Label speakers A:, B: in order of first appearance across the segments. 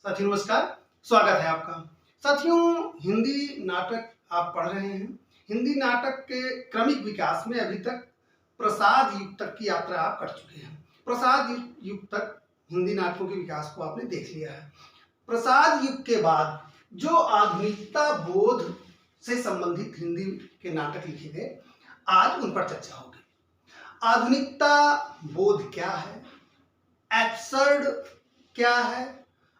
A: साथियों नमस्कार, स्वागत है आपका। साथियों, हिंदी नाटक आप पढ़ रहे हैं। हिंदी नाटक के क्रमिक विकास में अभी तक प्रसाद युग तक की यात्रा आप कर चुके हैं। प्रसाद युग तक हिंदी नाटकों के विकास को आपने देख लिया है। प्रसाद युग के बाद जो आधुनिकता बोध से संबंधित हिंदी के नाटक लिखे गए, आज उन पर चर्चा होगी। आधुनिकता बोध क्या है, एब्सर्ड क्या है,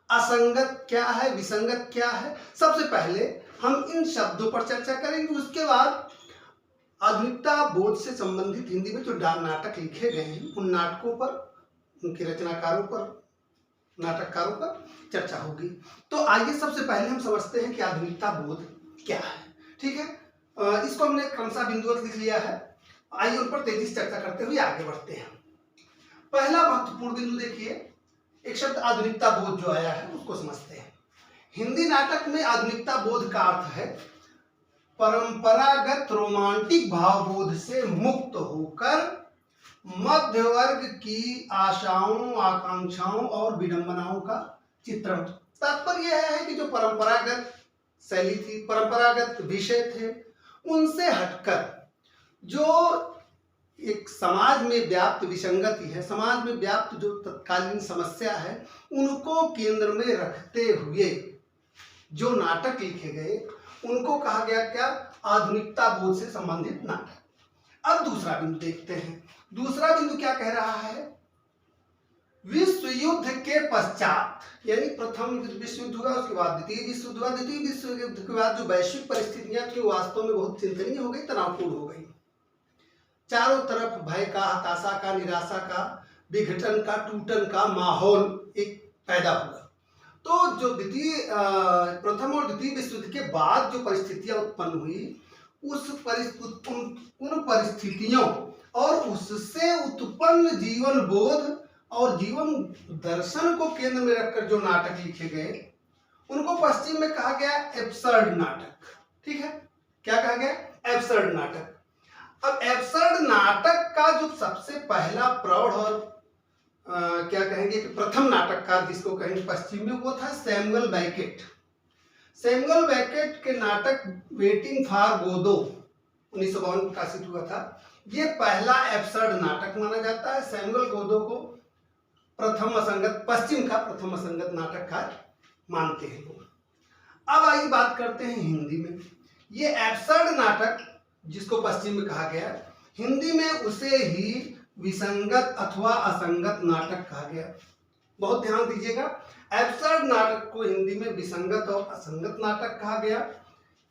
A: असंगत क्या है, विसंगत क्या है, सबसे पहले हम इन शब्दों पर चर्चा करेंगे। उसके बाद आधुनिकता बोध से संबंधित हिंदी में जो नाटक लिखे गए हैं उन नाटकों पर, उनके रचनाकारों पर, नाटककारों पर चर्चा होगी। तो आइए सबसे पहले हम समझते हैं कि आधुनिकता बोध क्या है। ठीक है, इसको हमने क्रमशः बिंदुवत लिख लिया है। आइए उन पर तेजी से चर्चा करते हुए आगे बढ़ते हैं। पहला महत्वपूर्ण बिंदु देखिए, एक शब्द आधुनिकता बोध जो आया है उसको समझते हैं। हिंदी नाटक में आधुनिकता बोध का अर्थ है परंपरागत रोमांटिक भावबोध से मुक्त होकर मध्य वर्ग की आशाओं, आकांक्षाओं और विडंबनाओं का चित्रण। तात्पर्य यह है कि जो परंपरागत शैली थी, परंपरागत विषय थे, उनसे हटकर जो एक समाज में व्याप्त विसंगति है, समाज में व्याप्त जो तत्कालीन समस्या है, उनको केंद्र में रखते हुए जो नाटक लिखे गए उनको कहा गया क्या, आधुनिकता बोध से संबंधित नाटक। अब दूसरा बिंदु देखते हैं। दूसरा बिंदु क्या कह रहा है, विश्व युद्ध के पश्चात, यानी प्रथम विश्व युद्ध हुआ, उसके बाद द्वितीय विश्व युद्ध हुआ, द्वितीय विश्व युद्ध के बाद जो वैश्विक परिस्थितियां थी वास्तव में बहुत चिंतनीय हो गई, तनावपूर्ण हो गई। चारों तरफ भय का, हताशा का, निराशा का, विघटन का, टूटन का माहौल एक पैदा हुआ। तो जो प्रथम और द्वितीय विश्व युद्ध के बाद जो परिस्थितियां उत्पन्न हुई, उन परिस्थितियों और उससे उत्पन्न जीवन बोध और जीवन दर्शन को केंद्र में रखकर जो नाटक लिखे गए उनको पश्चिम में कहा गया एब्सर्ड नाटक। ठीक है, क्या कहा गया, एब्सर्ड नाटक। अब एब्सर्ड नाटक का जो सबसे पहला प्रौढ़ और क्या कहेंगे कि प्रथम नाटककार जिसको कहेंगे पश्चिम में, वो था सैमुअल बेकेट। सैमुअल बेकेट के नाटक वेटिंग फॉर गोदो 1952 में प्रकाशित हुआ था। ये पहला एब्सर्ड नाटक माना जाता है। सैमुअल गोदो को प्रथम असंगत, पश्चिम का प्रथम असंगत नाटककार मानते हैं लोग। अब आइए बात करते हैं हिंदी में। ये एब्सर्ड नाटक जिसको पश्चिम में कहा गया, हिंदी में उसे ही विसंगत अथवा असंगत नाटक कहा गया। बहुत ध्यान दीजिएगा, एब्सर्ड नाटक को हिंदी में विसंगत और असंगत नाटक कहा गया।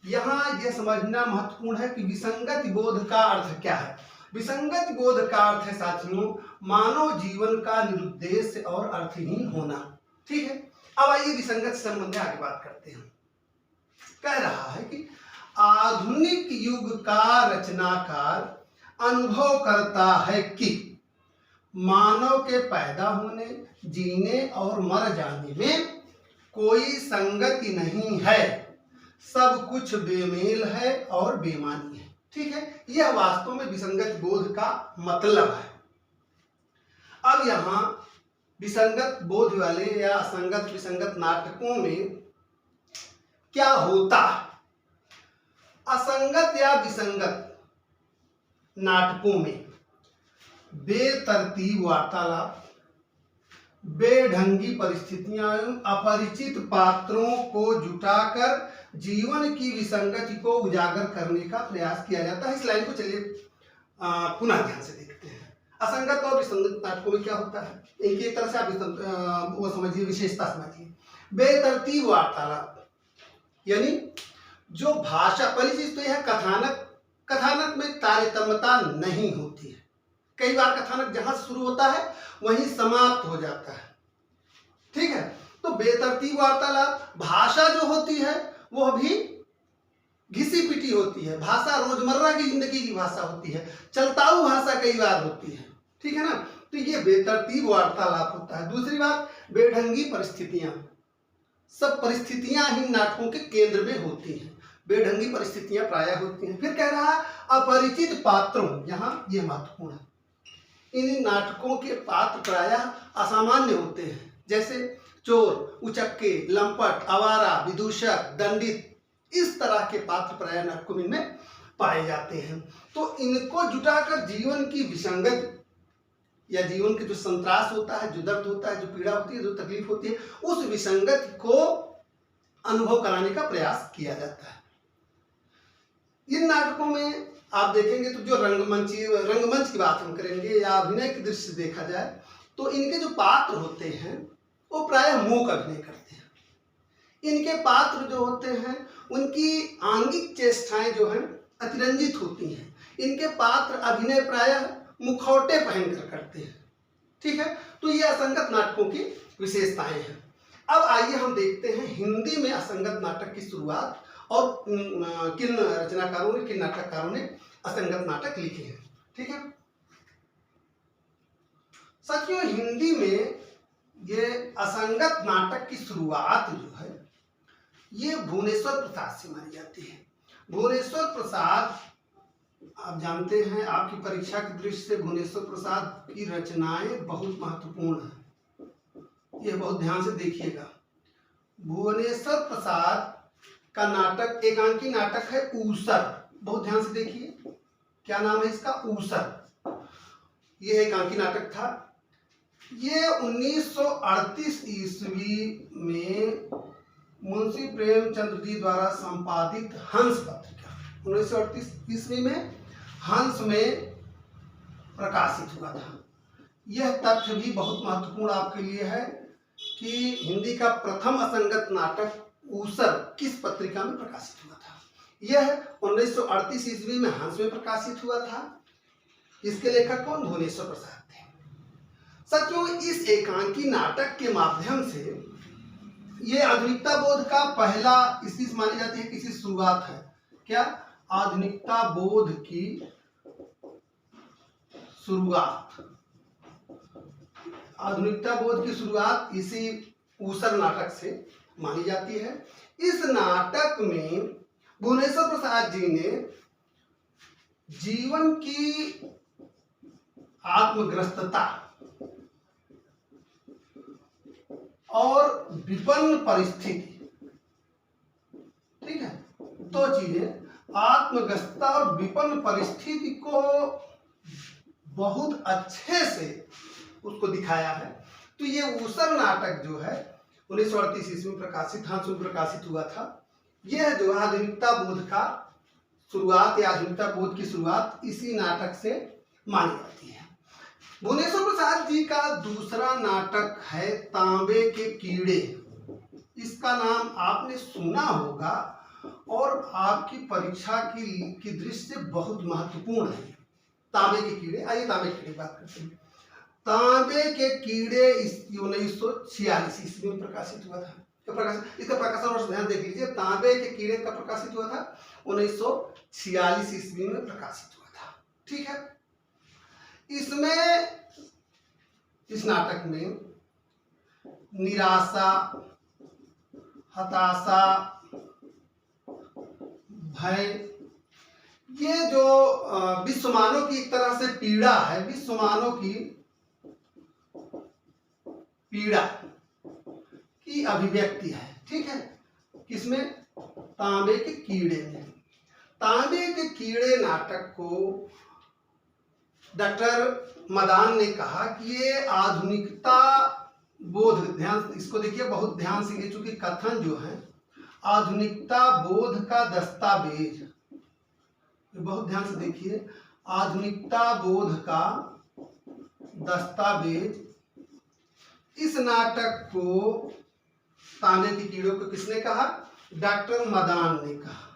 A: यहाँ यह समझना महत्वपूर्ण है कि विसंगत बोध का अर्थ क्या है। विसंगत बोध का अर्थ है साथियों, मानव जीवन का निरुद्देश्य और अर्थहीन होना। ठीक है, अब आइए विसंगत से संबंधित आगे बात करते हैं। कह रहा है कि आधुनिक युग का रचनाकार अनुभव करता है कि मानव के पैदा होने, जीने और मर जाने में कोई संगति नहीं है, सब कुछ बेमेल है और बेमानी है। ठीक है, यह वास्तव में विसंगत बोध का मतलब है। अब यहाँ विसंगत बोध वाले या असंगत विसंगत नाटकों में क्या होता है। असंगत या विसंगत नाटकों में बेतरतीब वार्तालाप, बेढंगी परिस्थितियां, अपरिचित पात्रों को जुटाकर जीवन की विसंगति को उजागर करने का प्रयास किया जाता है। इस लाइन को चलिए पुनः ध्यान से देखते हैं। असंगत और विसंगत नाटकों में क्या होता है, इनकी एक तरह से आप वो समझिए, विशेषता समझिए। बेतरतीब वार्तालाप यानी जो भाषा, पहली चीज तो यह कथानक में तारतम्यता नहीं होती है। कई बार कथानक जहां शुरू होता है वहीं समाप्त हो जाता है। ठीक है, तो बेतरतीब वार्तालाप, भाषा जो होती है वह भी घिसी पिटी होती है। भाषा रोजमर्रा की जिंदगी की भाषा होती है, चलताऊ भाषा कई बार होती है। ठीक है ना, तो ये बेतरतीब वार्तालाप होता है। दूसरी बात, बेढंगी परिस्थितियां, सब परिस्थितियां ही नाटकों के केंद्र में होती हैं, बेढंगी परिस्थितियां प्रायः होती हैं। फिर कह रहा है अपरिचित पात्रों, यहाँ ये महत्वपूर्ण है। इन नाटकों के पात्र प्रायः असामान्य होते हैं, जैसे चोर, उचक्के, लंपट, आवारा, विदूषक, दंडित, इस तरह के पात्र प्राय नाटकों में पाए जाते हैं। तो इनको जुटाकर जीवन की विसंगति या जीवन के जो संतरास होता है, जो दर्द होता है, जो पीड़ा होती है, जो तकलीफ होती है, उस विसंगति को अनुभव कराने का प्रयास किया जाता है। इन नाटकों में आप देखेंगे तो जो रंगमंच की बात हम करेंगे या अभिनय की दृष्टि से देखा जाए तो इनके जो पात्र होते हैं वो प्रायः मूक अभिनय करते हैं। इनके पात्र जो होते हैं उनकी आंगिक चेष्टाएं जो हैं अतिरंजित होती हैं। इनके पात्र अभिनय प्रायः मुखौटे पहनकर करते हैं। ठीक है, तो ये असंगत नाटकों की विशेषताएं हैं। अब आइए हम देखते हैं हिंदी में असंगत नाटक की शुरुआत और किन रचनाकारों ने, किन नाटककारों ने असंगत नाटक लिखे हैं। ठीक है साथियों, हिंदी में ये असंगत नाटक की शुरुआत जो है ये भुवनेश्वर प्रसाद से मानी जाती है। भुवनेश्वर प्रसाद, आप जानते हैं आपकी परीक्षा की दृष्टि से भुवनेश्वर प्रसाद की रचनाएं बहुत महत्वपूर्ण हैं। ये बहुत ध्यान से देखिएगा। भुवनेश्वर प्रसाद का नाटक, एकांकी नाटक है ऊसर। बहुत ध्यान से देखिए, क्या नाम है इसका? ऊसर। यह एकांकी नाटक था। ये 1938 ईस्वी में मुंशी प्रेमचंद्र जी द्वारा संपादित हंस पत्रिका 1938 ईस्वी में हंस में प्रकाशित हुआ था। यह तथ्य भी बहुत महत्वपूर्ण आपके लिए है कि हिंदी का प्रथम असंगत नाटक ऊसर किस पत्रिका में प्रकाशित हुआ था। यह 1938 ईस्वी में हंस में प्रकाशित हुआ था। इसके लेखक कौन? भुवनेश्वर प्रसाद थे। साथियों, इस एकांकी नाटक के माध्यम से ये आधुनिकता बोध का पहला, इसकी मानी जाती है किसी शुरुआत है। क्या? आधुनिकता बोध की शुरुआत। आधुनिकता बोध की शुरुआत इसी ऊसर नाटक से मानी जाती है। इस नाटक में भुवनेश्वर प्रसाद जी ने जीवन की आत्मग्रस्तता और विपन्न परिस्थिति, ठीक है, दो चीजें, आत्मग्रस्तता और विपन्न परिस्थिति को बहुत अच्छे से उसको दिखाया है। तो ये ऊसर नाटक जो है 1938 ईस्वी में प्रकाशित, हंस में प्रकाशित हुआ था। यह जो आधुनिकता बोध का शुरुआत या आधुनिकता बोध की शुरुआत इसी नाटक से मानी जाती है। भुवनेश्वर प्रसाद जी का दूसरा नाटक है तांबे के कीड़े। इसका नाम आपने सुना होगा और आपकी परीक्षा की दृष्टि से बहुत महत्वपूर्ण है। तांबे के कीड़े। आइए तांबे के कीड़े बात करते हैं। तांबे के कीड़े 1946 ईस्वी में प्रकाशित हुआ था। इसका प्रकाशन वर्ष ध्यान देख लीजिए। तांबे के कीड़े का प्रकाशित हुआ था 1946 ईस्वी में प्रकाशित हुआ था। ठीक है, इसमें, इस नाटक में निराशा, हताशा, भय, ये जो विश्वमानव की एक तरह से पीड़ा है, विश्वमानव की पीड़ा की अभिव्यक्ति है। ठीक है, किसमें? तांबे के कीड़े में। तांबे के कीड़े नाटक को डॉक्टर मदान ने कहा कि ये आधुनिकता बोध, ध्यान इसको देखिए, बहुत ध्यान से, चूंकि कथन जो है आधुनिकता बोध का दस्तावेज, बहुत ध्यान से देखिए, आधुनिकता बोध का दस्तावेज। इस नाटक को, तांबे के कीड़ों को किसने कहा? डॉक्टर मदान ने कहा।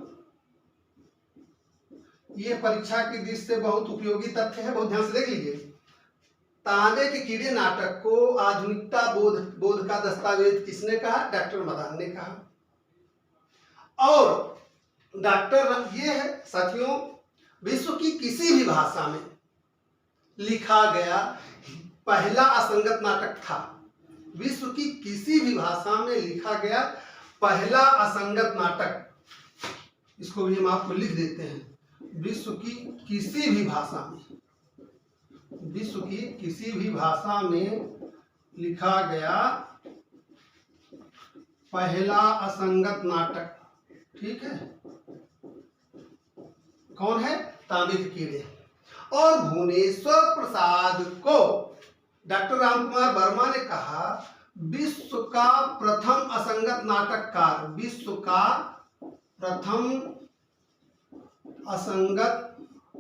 A: यह परीक्षा की दृष्टि से बहुत उपयोगी तथ्य है, बहुत ध्यान से देख लीजिए। तांबे के कीड़े नाटक को आधुनिकता बोध का दस्तावेज किसने कहा? डॉक्टर मदान ने कहा। और डॉक्टर, ये है साथियों, विश्व की किसी भी भाषा में लिखा गया पहला असंगत नाटक था। विश्व की किसी भी भाषा में लिखा गया पहला असंगत नाटक, इसको भी हम आपको लिख देते हैं। विश्व की किसी भी भाषा में, विश्व की किसी भी भाषा में लिखा गया पहला असंगत नाटक, ठीक है, कौन है? तांबे के कीड़े। और भुवनेश्वर प्रसाद को डॉक्टर रामकुमार वर्मा ने कहा विश्व का प्रथम असंगत नाटककार, विश्व का प्रथम असंगत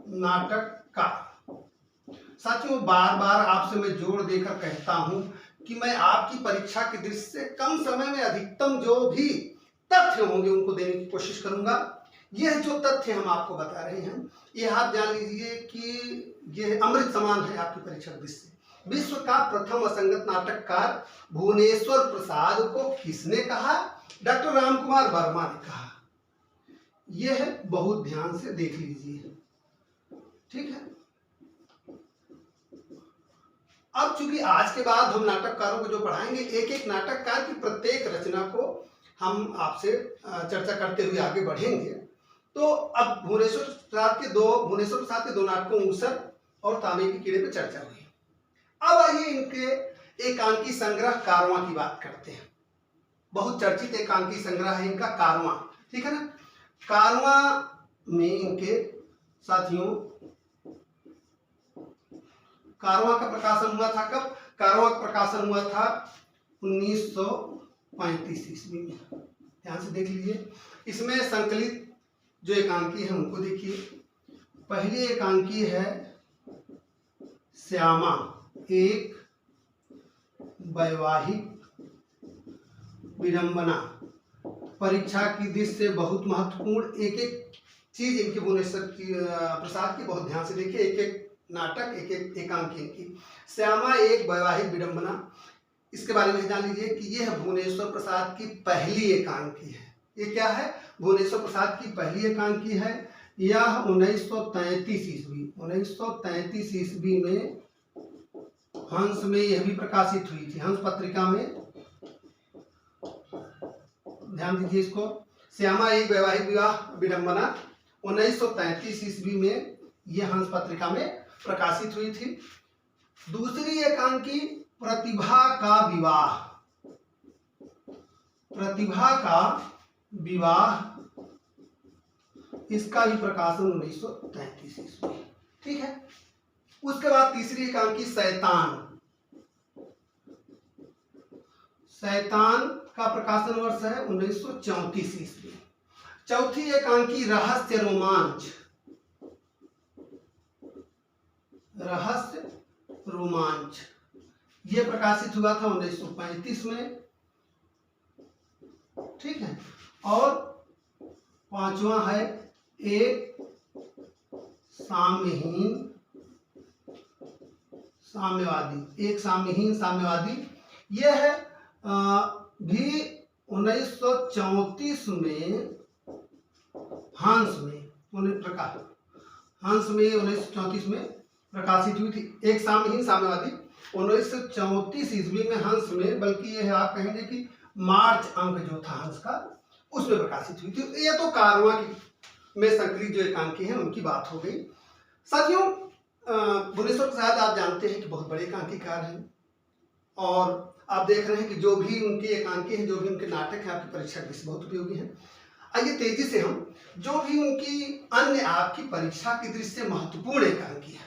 A: नाटककार। साथियों, बार बार आपसे मैं जोर देकर कहता हूं कि मैं आपकी परीक्षा की दृष्टि से कम समय में अधिकतम जो भी तथ्य होंगे उनको देने की कोशिश करूंगा। यह जो तथ्य हम आपको बता रहे हैं, यह आप जान लीजिए कि यह अमृत समान है आपकी परीक्षा की दृष्टि से। विश्व का प्रथम असंगत नाटककार भुवनेश्वर प्रसाद को किसने कहा? डॉक्टर रामकुमार वर्मा ने कहा। यह बहुत ध्यान से देख लीजिए, ठीक है। अब चूंकि आज के बाद हम नाटककारों को जो पढ़ाएंगे, एक एक नाटककार की प्रत्येक रचना को हम आपसे चर्चा करते हुए आगे बढ़ेंगे। तो अब भुवनेश्वर प्रसाद के दो नाटकों ऊसर और तांबे के कीड़े पे चर्चा हुई। अब आइए इनके एकांकी संग्रह कारवां की बात करते हैं। बहुत चर्चित एकांकी संग्रह है इनका कारवां, ठीक है ना। कारवां में इनके साथियों, कारवां का प्रकाशन हुआ था कब? कारवां का प्रकाशन हुआ था 1935 ईस्वी में। ध्यान से देख लीजिए। इसमें संकलित जो एकांकी है उनको देखिए। पहली एकांकी है श्यामा, एक वैवाहिक विडंबना। परीक्षा की दृष्टि से बहुत महत्वपूर्ण एक एक चीज इनकी भुवनेश्वर प्रसाद की बहुत ध्यान से देखिए। एक एक नाटक, एक एक एकांकी इनकी। श्यामा एक वैवाहिक विडंबना, इसके बारे में जान लीजिए कि यह भुवनेश्वर प्रसाद की पहली एकांकी है। ये क्या है? भुवनेश्वर प्रसाद की पहली एकांकी है। यह 1933 ईस्वी में हंस में यह भी प्रकाशित हुई थी, हंस पत्रिका में। ध्यान दीजिए इसको। श्यामा एक वैवाहिक विवाह विडंबना 1933 ईस्वी में यह हंस पत्रिका में प्रकाशित हुई थी। दूसरी एकांकी प्रतिभा का विवाह, प्रतिभा का विवाह, इसका भी प्रकाशन 1933 ईस्वी, ठीक है। उसके बाद तीसरी एकांकी शैतान, शैतान का प्रकाशन वर्ष है 1934 ईस्वी। चौथी एकांकी रहस्य रोमांच, रहस्य रोमांच, यह प्रकाशित हुआ था 1935 में, ठीक है। और पांचवा है एक साम्यहीन साम्यवादी, एक साम्यहीन साम्यवादी। यह भी 1934 में हंस में 1934 में प्रकाशित हुई थी। एक साम्यहीन साम्यवादी 1934 ईस्वी में हंस में, बल्कि यह आप कहेंगे कि मार्च अंक जो था हंस का, उसमें प्रकाशित हुई थी। यह तो कारवां की में संकलित जो एकांकी है उनकी बात हो गई। साथियों, भुवनेश्वर प्रसाद आप जानते हैं कि बहुत बड़े एकांकीकार हैं, और आप देख रहे हैं कि जो भी उनकी एकांकी है, जो भी उनके नाटक हैं, आपकी परीक्षा के लिए बहुत उपयोगी हैं। आइए तेजी से हम जो भी उनकी अन्य आपकी परीक्षा की दृष्टि से महत्वपूर्ण एकांकी है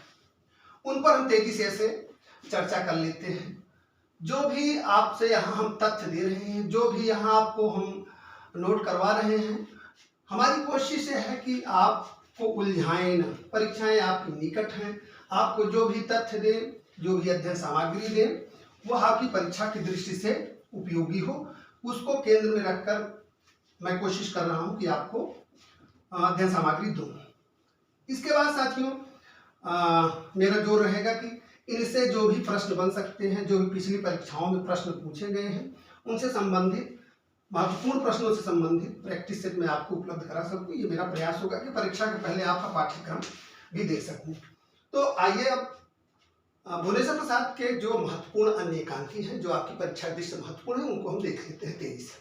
A: उन पर हम तेजी से ऐसे चर्चा कर लेते हैं। जो भी आपसे यहाँ हम तथ्य दे रहे हैं, जो भी यहाँ आपको हम नोट करवा रहे हैं, हमारी कोशिश है कि आपको उलझाएं न। परीक्षाएं आपकी निकट हैं, आपको जो भी तथ्य दें, जो भी अध्ययन सामग्री दें, वह आपकी परीक्षा की दृष्टि से उपयोगी हो, उसको केंद्र में रखकर मैं कोशिश कर रहा हूं कि आपको अध्ययन सामग्री दूं। इसके बाद साथियों, मेरा जोर रहेगा कि इनसे जो भी प्रश्न बन सकते हैं, जो भी पिछली परीक्षाओं में प्रश्न पूछे गए हैं, उनसे संबंधित महत्वपूर्ण प्रश्नों से संबंधित प्रैक्टिस सेट मैं आपको उपलब्ध करा सकूं। ये मेरा प्रयास होगा कि परीक्षा के पहले आपका पाठ्यक्रम भी दे सकूं। तो आइए अब भुवनेश्वर प्रसाद के जो महत्वपूर्ण अन्य एकांकी हैं, जो आपकी परीक्षा दृष्टि से महत्वपूर्ण है, उनको हम देख लेते हैं तेजी से।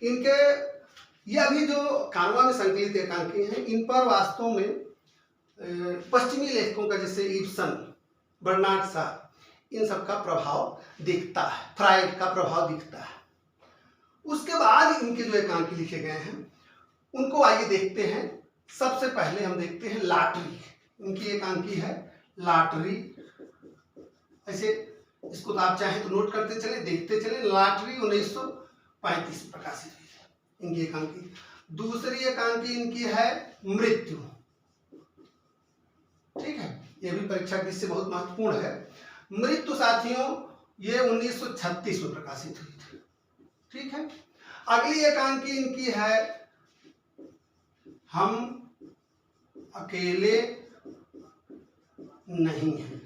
A: इनके ये अभी जो कारवां में संकलित एकांकी हैं, इन पर वास्तव में पश्चिमी लेखकों का, जैसे इब्सन, बर्नार्ड शॉ, इन सब का प्रभाव दिखता है, फ्राइड का प्रभाव दिखता है। इनके जो एकांकी लिखे गए हैं उनको आइए देखते हैं। सबसे पहले हम देखते हैं लाटरी। इनकी एकांकी है लाटरी। ऐसे इसको तो आप चाहें तो नोट करते चले, देखते चले। लाटरी 1935 में प्रकाशित हुई है इनकी एकांकी। दूसरी एकांकी इनकी है मृत्यु। ठीक है, यह भी परीक्षा दृष्टि से बहुत महत्वपूर्ण है। मृत्यु साथियों ये 1936 में प्रकाशित हुई थी। ठीक है, अगली एकांकी इनकी है हम अकेले नहीं हैं।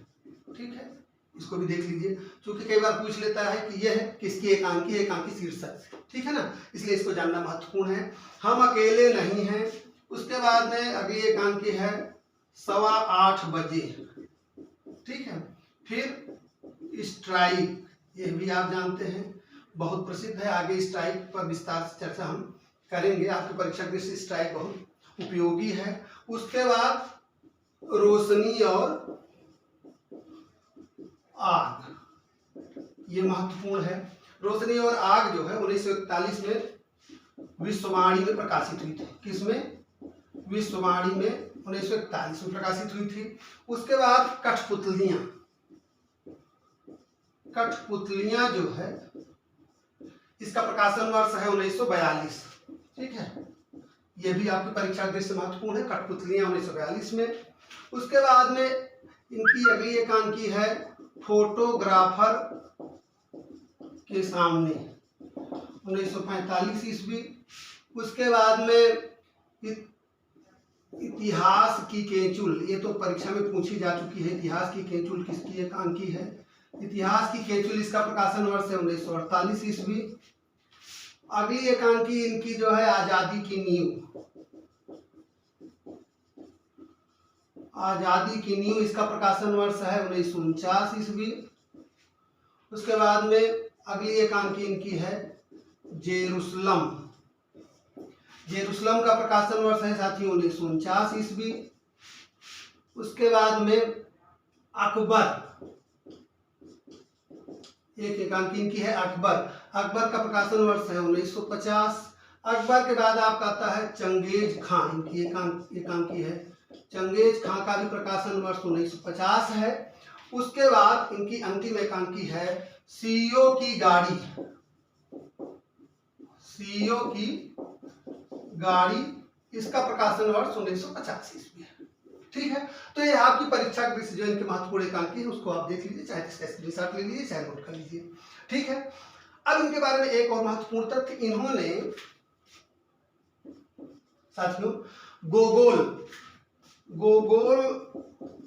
A: ठीक है, इसको भी देख लीजिए, क्योंकि कई बार पूछ लेता है कि यह किसकी एकांकी है, एकांकी शीर्षक। ठीक है ना, इसलिए इसको जानना महत्वपूर्ण है। हम अकेले नहीं हैं। उसके बाद में अगली एकांकी है 8:15 बजे। ठीक है, फिर स्ट्राइक, यह भी आप जानते हैं बहुत प्रसिद्ध है। आगे स्ट्राइक पर विस्तार से चर्चा हम करेंगे, आपकी परीक्षा के लिए स्ट्राइक बहुत उपयोगी है। उसके बाद रोशनी और आग, ये महत्वपूर्ण है। रोशनी और आग जो है 1941 में विश्ववाणी में प्रकाशित हुई थी। किसमें? विश्ववाणी में 1941 में प्रकाशित हुई थी। उसके बाद कठपुतलियां। कठपुतलियां जो है इसका प्रकाशन वर्ष है 1942। ठीक है, यह भी आपकी परीक्षा दृष्टि से महत्वपूर्ण है। कठपुतलियां 1942 में। उसके बाद में इनकी अगली एकांकी है फोटोग्राफर के सामने 1945 ईस्वी। उसके बाद में इतिहास की केंचुल, ये तो परीक्षा में पूछी जा चुकी है। इतिहास की केंचुल किसकी एकांकी है? इतिहास की केंचुल, इसका प्रकाशन वर्ष है 1948 ईस्वी। अगली एकांकी इनकी जो है आजादी की नींव। आजादी की नींव, इसका प्रकाशन वर्ष है 1949 ईस्वी। उसके बाद में अगली एकांकी इनकी है जेरूसलम। जेरूसलम का प्रकाशन वर्ष है साथियों 1949 ईस्वी। उसके बाद में अकबर, एक एकांकी इनकी है अकबर। अकबर का प्रकाशन वर्ष है 1950। अकबर के बाद आपका आता है चंगेज खां, इनकी एकांकी है। चंगेज खां का भी प्रकाशन वर्ष 1950 है। उसके बाद इनकी अंतिम एकांकी है सीओ की गाड़ी। सीओ की गाड़ी, इसका प्रकाशन वर्ष 1950 ईस्वी है। ठीक है, तो ये आपकी परीक्षा की जो इनके महत्वपूर्ण एकांकी है उसको आप देख लीजिए, चाहे इसका स्क्रीनशॉट ले लीजिए, चाहे नोट कर लीजिए। ठीक है, अब इनके बारे में एक और महत्वपूर्ण तथ्य, इन्होंने साथियों गोगोल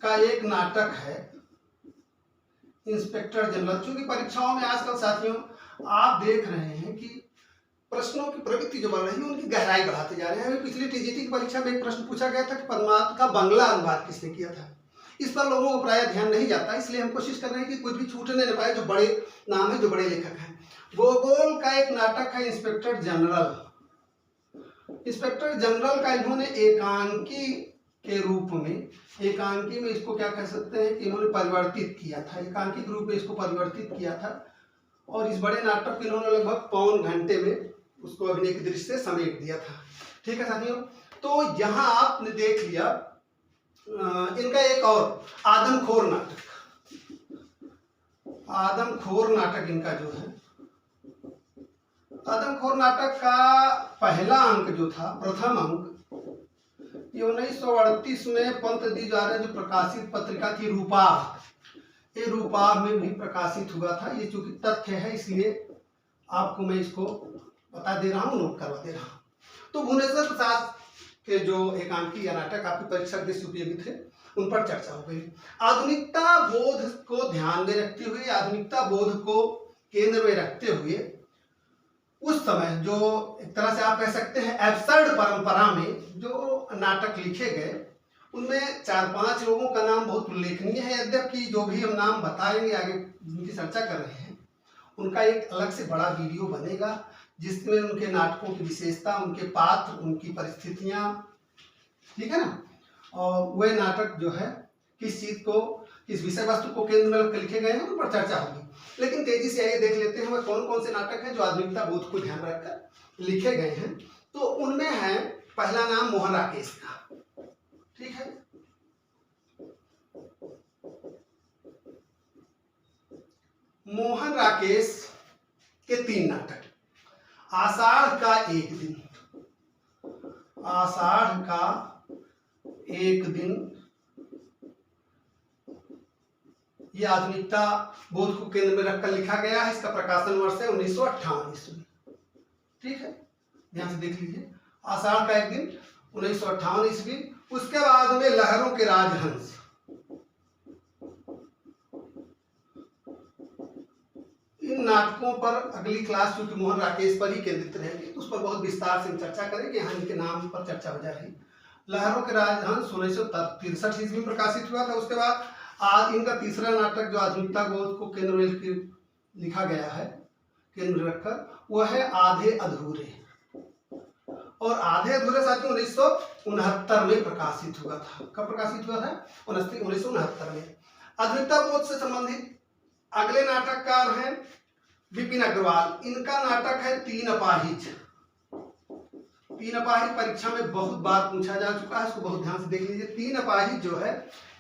A: का एक नाटक है इंस्पेक्टर जनरल। चूंकि परीक्षाओं में आजकल साथियों आप देख रहे हैं कि प्रश्नों की प्रवृत्ति जो बढ़ रही है उनकी गहराई बढ़ाते जा रहे हैं। पिछली टीजीटी की परीक्षा में एक प्रश्न पूछा गया था कि परमात्मा का बंगला अनुवाद किसने किया था। इस पर लोगों को प्रायः ध्यान नहीं जाता, इसलिए हम कोशिश कर रहे हैं कि कुछ भी छूटने न पाए जो बड़े नाम है, जो बड़े लेखक हैं। गोगोल का एक नाटक है इंस्पेक्टर जनरल। इंस्पेक्टर जनरल का इन्होंने एकांकी के रूप में, एकांकी में इसको क्या कह सकते हैं कि इन्होंने परिवर्तित किया था, एकांकी के रूप में इसको परिवर्तित किया था। और इस बड़े नाटक को इन्होंने लगभग 1.25 घंटे में उसको अभिनय की दृष्टि से समेट दिया था। ठीक है साथियों, तो यहाँ आपने देख लिया इनका एक और आदमखोर नाटक। आदमखोर नाटक इनका जो है, आदमखोर नाटक का पहला अंक जो था, प्रथम अंक, ये 1938 में पंत द्वारा जो प्रकाशित पत्रिका थी रूपाभ, ये रूपाभ में भी प्रकाशित हुआ था। ये चूंकि तथ्य है इसलिए आपको मैं इसको बता दे रहा हूँ, नोट करवा दे रहा हूँ। तो भुवनेश्वर प्रसाद के जो एकांकी या नाटक आपकी परीक्षा के उपयोगी थे उन पर चर्चा हो गई। आधुनिकता बोध को ध्यान में रखते हुए, आधुनिकता बोध को केंद्र में रखते हुए उस समय जो एक तरह से आप कह सकते हैं एब्सर्ड परंपरा में जो नाटक लिखे गए उनमें 4-5 लोगों का नाम बहुत उल्लेखनीय है। यद्यपि जो भी हम नाम बताएंगे आगे जिनकी चर्चा कर रहे हैं उनका एक अलग से बड़ा वीडियो बनेगा जिसमें उनके नाटकों की विशेषता, उनके पात्र, उनकी परिस्थितियां, ठीक है ना, और वह नाटक जो है किस चीज को, किस विषय वस्तु को केंद्र में रखकर लिखे गए हैं उन पर चर्चा होगी। लेकिन तेजी से आइए देख लेते हैं वह कौन कौन से नाटक हैं जो आधुनिकता बोध को ध्यान रखकर लिखे गए हैं। तो उनमें है पहला नाम मोहन राकेश का, ठीक है। मोहन राकेश के 3 नाटक, आषाढ़ का एक दिन, आषाढ़ का एक दिन, ये आधुनिकता बोध को केंद्र में रखकर लिखा गया है। इसका प्रकाशन वर्ष है 1958 ईस्वी, ठीक है, ध्यान से देख लीजिए। आषाढ़ का एक दिन 1958 ईस्वी। उसके बाद में लहरों के राजहंस, इन नाटकों पर अगली क्लास चूंकि मोहन राकेश पर ही केंद्रित रहेगी तो उस पर बहुत विस्तार से चर्चा करेंगे, यहाँ इनके नाम पर चर्चा हो जा रही। लहरों के राजहंस 1963 ईस्वी में प्रकाशित हुआ था। उसके बाद आज इनका तीसरा नाटक जो आधुनिकता बोध को केंद्र में लिखा गया है, केंद्र रखकर, वह है आधे अधूरे। और आधे अधूरे साथियों 1969 में प्रकाशित हुआ था। कब प्रकाशित हुआ था? 1969 में। आधुनिकता बोध से संबंधित अगले नाटककार हैं विपिन अग्रवाल। इनका नाटक है 3 अपाहिज। 3 अपाहिज परीक्षा में बहुत बार पूछा जा चुका है, इसको बहुत ध्यान से देख लीजिए। 3 अपाहिज जो है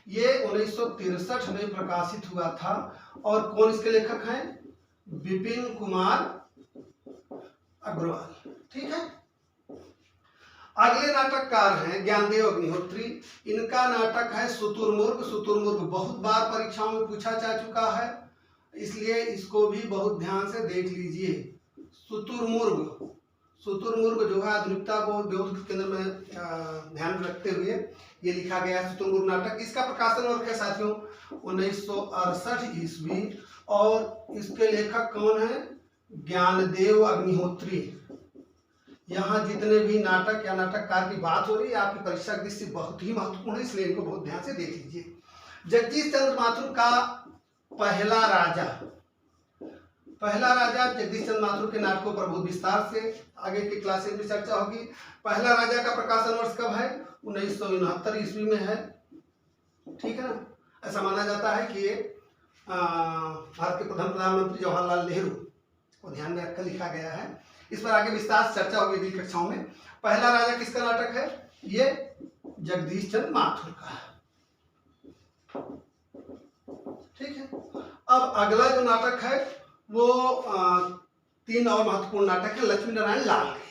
A: ये 1963 में प्रकाशित हुआ था। और कौन इसके लेखक हैं? विपिन कुमार अग्रवाल, ठीक है। अगले नाटककार हैं ज्ञानदेव अग्निहोत्री। इनका नाटक है शुतुरमुर्ग। शुतुरमुर्ग बहुत बार परीक्षाओं में पूछा जा चुका है, इसलिए इसको भी बहुत ध्यान से देख लीजिए। शुतुरमुर्ग, शुतुरमुर्ग जो है आधुनिकता बोध केंद्र में ध्यान रखते हुए ये लिखा गया है शुतुरमुर्ग नाटक। इसका प्रकाशन वर्ष है साथियों 1968 ईस्वी। और इसके लेखक कौन है? ज्ञानदेव अग्निहोत्री। यहाँ जितने भी नाटक या नाटककार की बात हो रही है आपकी परीक्षा की दृष्टि से बहुत ही महत्वपूर्ण है, इसलिए इनको बहुत ध्यान से देख लीजिए। जगदीश चंद्र माथुर का पहला राजा, पहला राजा जगदीश चंद्र माथुर के नाटकों पर बहुत विस्तार से आगे की क्लासेस में चर्चा होगी। पहला राजा का प्रकाशन वर्ष कब है? 1969 ईस्वी में है, ठीक है ना। ऐसा माना जाता है कि ये भारत के प्रधानमंत्री जवाहरलाल नेहरू को ध्यान में रखकर लिखा गया है। इस पर आगे विस्तार से चर्चा होगी अगली कक्षाओं में। पहला राजा किसका नाटक है? ये जगदीश चंद्र माथुर का, ठीक है। अब अगला जो नाटक है वो 3 और महत्वपूर्ण नाटक है लक्ष्मी नारायण लाल के।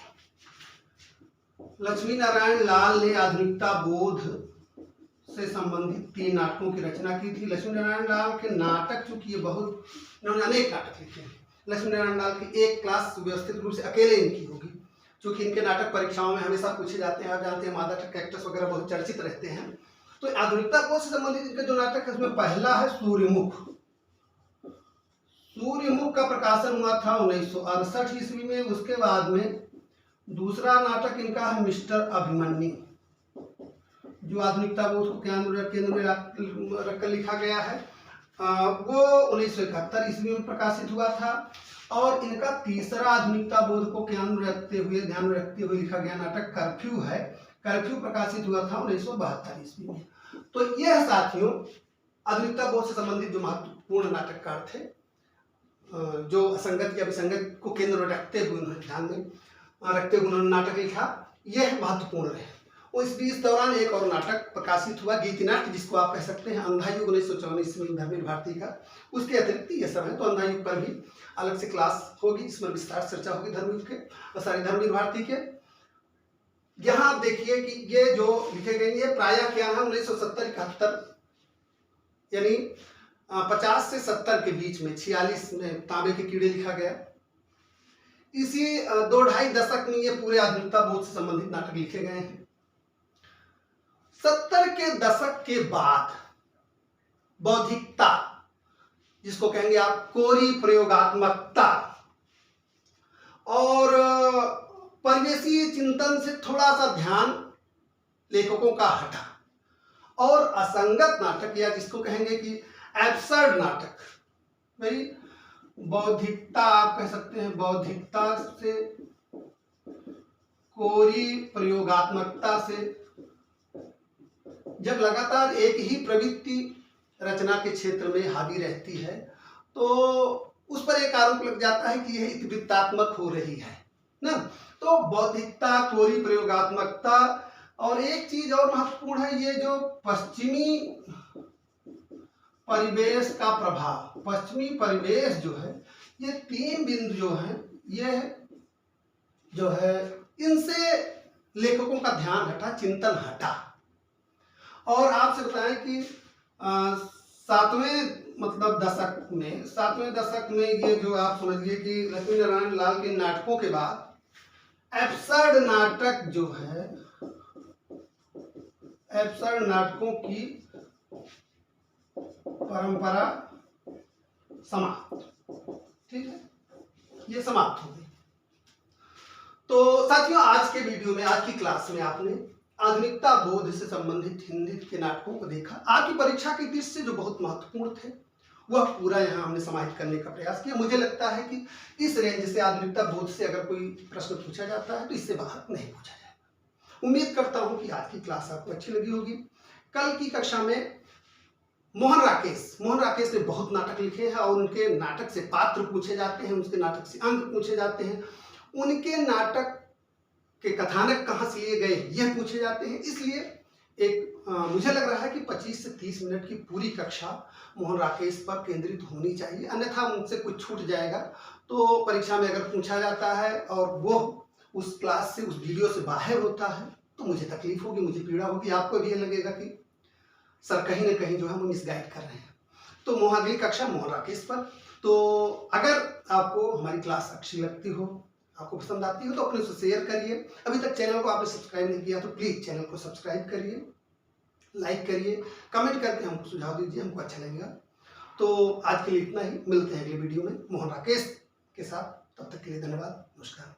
A: लक्ष्मी नारायण लाल ने आधुनिकता बोध से संबंधित 3 नाटकों की रचना की थी। लक्ष्मी नारायण लाल के नाटक चूंकि ये बहुत, इन्होंने अनेक नाटक लिखे हैं। लक्ष्मी नारायण लाल की एक क्लास व्यवस्थित रूप से अकेले इनकी होगी, क्योंकि इनके नाटक परीक्षाओं में हमेशा पूछे जाते हैं। आप जानते हैं मदर कैरेक्टर्स वगैरह बहुत चर्चित रहते हैं। तो आधुनिकता बोध से संबंधित इनका जो नाटक है उसमें पहला है सूर्यमुख। सूर्यमुख का प्रकाशन हुआ था 1968 ईस्वी में। उसके बाद में दूसरा नाटक इनका है मिस्टर अभिमन्यु, जो आधुनिकता बोध को केंद्र में रखकर लिखा गया है। वो 1971 ईस्वी में प्रकाशित हुआ था। और इनका तीसरा आधुनिकता बोध को ध्यान में रखते हुए लिखा गया नाटक कर्फ्यू है। कर्फ्यू प्रकाशित हुआ था 1972 ईस्वी में। तो यह साथियों आधुनिकता बोध से संबंधित जो महत्वपूर्ण नाटककार थे, जो असंगत या विसंगत को केंद्र में रखते हुए उन्होंने ध्यान में रखते हुए उन्होंने नाटक लिखा, यह महत्वपूर्ण रहे। और इस दौरान एक और नाटक प्रकाशित हुआ गीतिनाट्य, जिसको आप कह सकते हैं अंधा युग 1954 ईस्वी में धर्मवीर भारती का। उसके अतिरिक्त ये सब है, तो अंधा युग पर भी अलग से क्लास होगी जिसमें विस्तार चर्चा होगी धर्मवीर भारती के। यहाँ आप देखिए कि ये जो लिखे गए ये प्रायः क्या है 1970-71 यानी 50 से 70 के बीच में 46 में तांबे के कीड़े लिखा गया। इसी 2-2.5 दशक में ये पूरे आधुनिकता बोध से संबंधित नाटक लिखे गए हैं। 70 के दशक के बाद बौद्धिकता, जिसको कहेंगे आप कोरी प्रयोगात्मकता और परिवेशीय चिंतन से थोड़ा सा ध्यान लेखकों का हटा और असंगत नाटक या जिसको कहेंगे कि एब्सर्ड नाटक, भाई बौद्धिकता आप कह सकते हैं, बौद्धिकता से कोरी प्रयोगात्मकता से जब लगातार एक ही प्रवृत्ति रचना के क्षेत्र में हावी रहती है तो उस पर एक आरोप लग जाता है कि यह इतिवृत्तात्मक हो रही है ना। तो बौद्धिकता, थ्योरी, प्रयोगात्मकता, और एक चीज और महत्वपूर्ण है, ये जो पश्चिमी परिवेश का प्रभाव, पश्चिमी परिवेश जो है, ये 3 बिंदु जो है, ये जो है इनसे लेखकों का ध्यान हटा, चिंतन हटा। और आपसे बताएं कि 7वें दशक में ये जो आप समझिए कि लक्ष्मी नारायण लाल के नाटकों के बाद एब्सर्ड नाटक जो है, एब्सर्ड नाटकों की परंपरा समाप्त, ठीक है, ये समाप्त हो गई। तो साथियों, आज के वीडियो में, आज की क्लास में आपने आधुनिकता बोध से संबंधित हिंदी के नाटकों को देखा। आपकी परीक्षा के दृष्टि से जो बहुत महत्वपूर्ण थे वह पूरा यहाँ हमने समाहित करने का प्रयास किया। मुझे लगता है कि इस रेंज से, आधुनिकता बोध से अगर कोई प्रश्न पूछा जाता है तो इससे बाहर नहीं पूछा जाएगा। उम्मीद करता हूँ कि आज की क्लास आपको अच्छी लगी होगी। कल की कक्षा में मोहन राकेश ने बहुत नाटक लिखे हैं और उनके नाटक से पात्र पूछे जाते हैं, उनके नाटक से अंक पूछे जाते हैं, उनके नाटक के कथानक कहाँ से लिए गए यह पूछे जाते हैं। इसलिए मुझे लग रहा है कि 25 से 30 मिनट की पूरी कक्षा मोहन राकेश पर केंद्रित होनी चाहिए, अन्यथा मुझसे कुछ छूट जाएगा। तो परीक्षा में अगर पूछा जाता है और वो उस क्लास से, उस वीडियो से बाहर होता है तो मुझे तकलीफ होगी, मुझे पीड़ा होगी, आपको भी ये लगेगा कि सर कहीं ना कहीं जो है वो मिसगाइड कर रहे हैं। तो अगली कक्षा मोहन राकेश पर। तो अगर आपको हमारी क्लास अच्छी लगती हो, आपको पसंद आती हो, तो अपने उसे शेयर करिए। अभी तक चैनल को आपने सब्सक्राइब नहीं किया तो प्लीज़ चैनल को सब्सक्राइब करिए, लाइक करिए, कमेंट करके हमको सुझाव दीजिए, हमको अच्छा लगेगा। तो आज के लिए इतना ही, मिलते हैं अगले वीडियो में मोहन राकेश के साथ। तब तक के लिए धन्यवाद, नमस्कार।